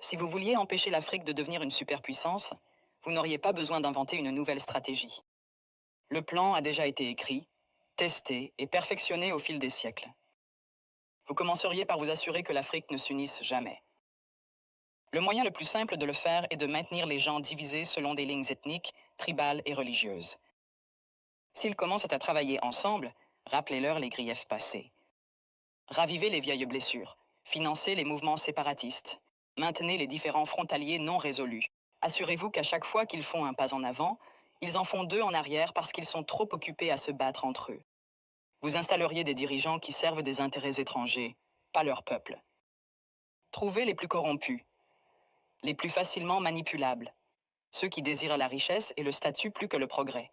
Si vous vouliez empêcher l'Afrique de devenir une superpuissance, vous n'auriez pas besoin d'inventer une nouvelle stratégie. Le plan a déjà été écrit, testé et perfectionné au fil des siècles. Vous commenceriez par vous assurer que l'Afrique ne s'unisse jamais. Le moyen le plus simple de le faire est de maintenir les gens divisés selon des lignes ethniques, tribales et religieuses. S'ils commencent à travailler ensemble, rappelez-leur les griefs passés. Ravivez les vieilles blessures, financez les mouvements séparatistes, maintenez les différends frontaliers non résolus. Assurez-vous qu'à chaque fois qu'ils font un pas en avant, ils en font deux en arrière parce qu'ils sont trop occupés à se battre entre eux. Vous installeriez des dirigeants qui servent des intérêts étrangers, pas leur peuple. Trouvez les plus corrompus, les plus facilement manipulables, ceux qui désirent la richesse et le statut plus que le progrès.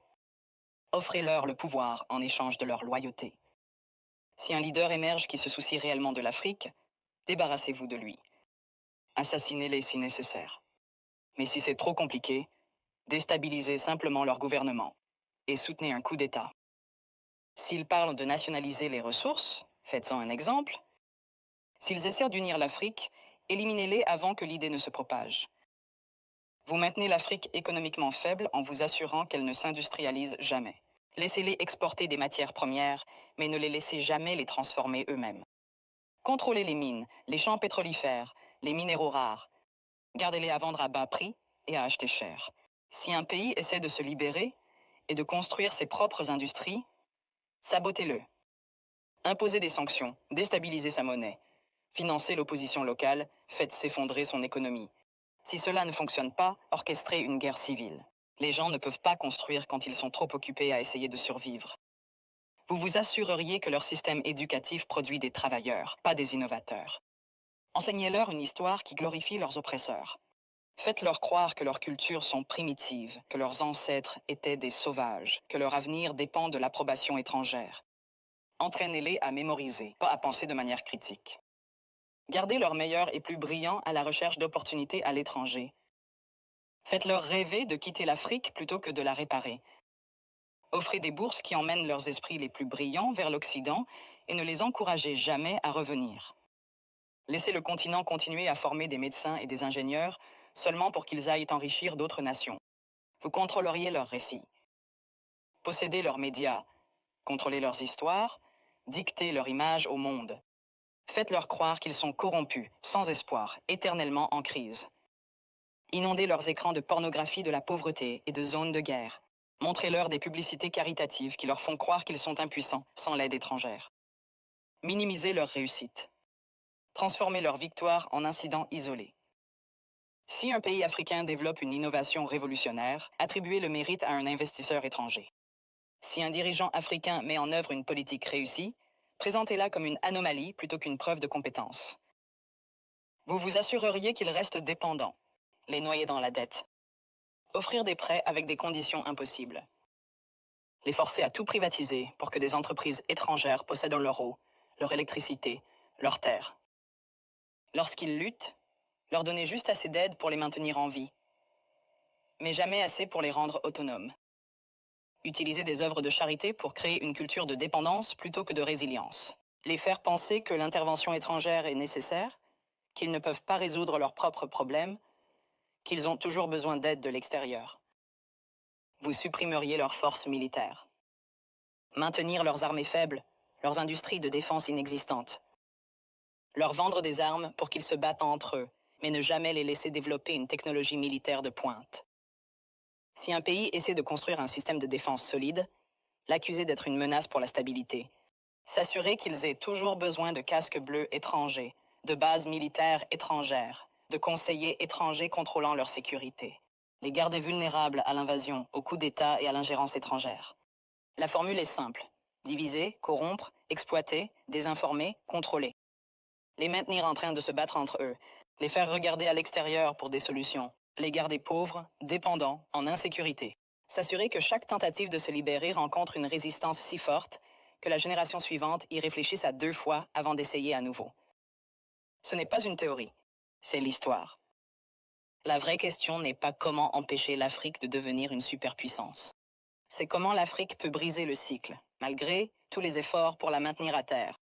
Offrez-leur le pouvoir en échange de leur loyauté. Si un leader émerge qui se soucie réellement de l'Afrique, débarrassez-vous de lui. Assassinez-les si nécessaire. Mais si c'est trop compliqué, déstabilisez simplement leur gouvernement et soutenez un coup d'État. S'ils parlent de nationaliser les ressources, faites-en un exemple. S'ils essaient d'unir l'Afrique, éliminez-les avant que l'idée ne se propage. Vous maintenez l'Afrique économiquement faible en vous assurant qu'elle ne s'industrialise jamais. Laissez-les exporter des matières premières, mais ne les laissez jamais les transformer eux-mêmes. Contrôlez les mines, les champs pétrolifères, les minéraux rares. Gardez-les à vendre à bas prix et à acheter cher. Si un pays essaie de se libérer et de construire ses propres industries, sabotez-le. Imposez des sanctions, déstabilisez sa monnaie. Financez l'opposition locale, faites s'effondrer son économie. Si cela ne fonctionne pas, orchestrez une guerre civile. Les gens ne peuvent pas construire quand ils sont trop occupés à essayer de survivre. Vous vous assureriez que leur système éducatif produit des travailleurs, pas des innovateurs. Enseignez-leur une histoire qui glorifie leurs oppresseurs. Faites-leur croire que leurs cultures sont primitives, que leurs ancêtres étaient des sauvages, que leur avenir dépend de l'approbation étrangère. Entraînez-les à mémoriser, pas à penser de manière critique. Gardez leurs meilleurs et plus brillants à la recherche d'opportunités à l'étranger. Faites-leur rêver de quitter l'Afrique plutôt que de la réparer. Offrez des bourses qui emmènent leurs esprits les plus brillants vers l'Occident et ne les encouragez jamais à revenir. Laissez le continent continuer à former des médecins et des ingénieurs seulement pour qu'ils aillent enrichir d'autres nations. Vous contrôleriez leurs récits. Possédez leurs médias, contrôlez leurs histoires, dictez leur image au monde. Faites-leur croire qu'ils sont corrompus, sans espoir, éternellement en crise. Inondez leurs écrans de pornographie de la pauvreté et de zones de guerre. Montrez-leur des publicités caritatives qui leur font croire qu'ils sont impuissants, sans l'aide étrangère. Minimisez leur réussite. Transformez leur victoire en incidents isolés. Si un pays africain développe une innovation révolutionnaire, attribuez le mérite à un investisseur étranger. Si un dirigeant africain met en œuvre une politique réussie, présentez-la comme une anomalie plutôt qu'une preuve de compétence. Vous vous assureriez qu'ils restent dépendants, les noyer dans la dette. Offrir des prêts avec des conditions impossibles. Les forcer à tout privatiser pour que des entreprises étrangères possèdent leur eau, leur électricité, leurs terres. Lorsqu'ils luttent, leur donner juste assez d'aide pour les maintenir en vie, mais jamais assez pour les rendre autonomes. Utiliser des œuvres de charité pour créer une culture de dépendance plutôt que de résilience. Les faire penser que l'intervention étrangère est nécessaire, qu'ils ne peuvent pas résoudre leurs propres problèmes, qu'ils ont toujours besoin d'aide de l'extérieur. Vous supprimeriez leurs forces militaires. Maintenir leurs armées faibles, leurs industries de défense inexistantes. Leur vendre des armes pour qu'ils se battent entre eux, mais ne jamais les laisser développer une technologie militaire de pointe. Si un pays essaie de construire un système de défense solide, l'accuser d'être une menace pour la stabilité. S'assurer qu'ils aient toujours besoin de casques bleus étrangers, de bases militaires étrangères, de conseillers étrangers contrôlant leur sécurité. Les garder vulnérables à l'invasion, aux coups d'État et à l'ingérence étrangère. La formule est simple. Diviser, corrompre, exploiter, désinformer, contrôler. Les maintenir en train de se battre entre eux. Les faire regarder à l'extérieur pour des solutions. Les garder pauvres, dépendants, en insécurité. S'assurer que chaque tentative de se libérer rencontre une résistance si forte que la génération suivante y réfléchisse à 2 fois avant d'essayer à nouveau. Ce n'est pas une théorie, c'est l'histoire. La vraie question n'est pas comment empêcher l'Afrique de devenir une superpuissance. C'est comment l'Afrique peut briser le cycle, malgré tous les efforts pour la maintenir à terre.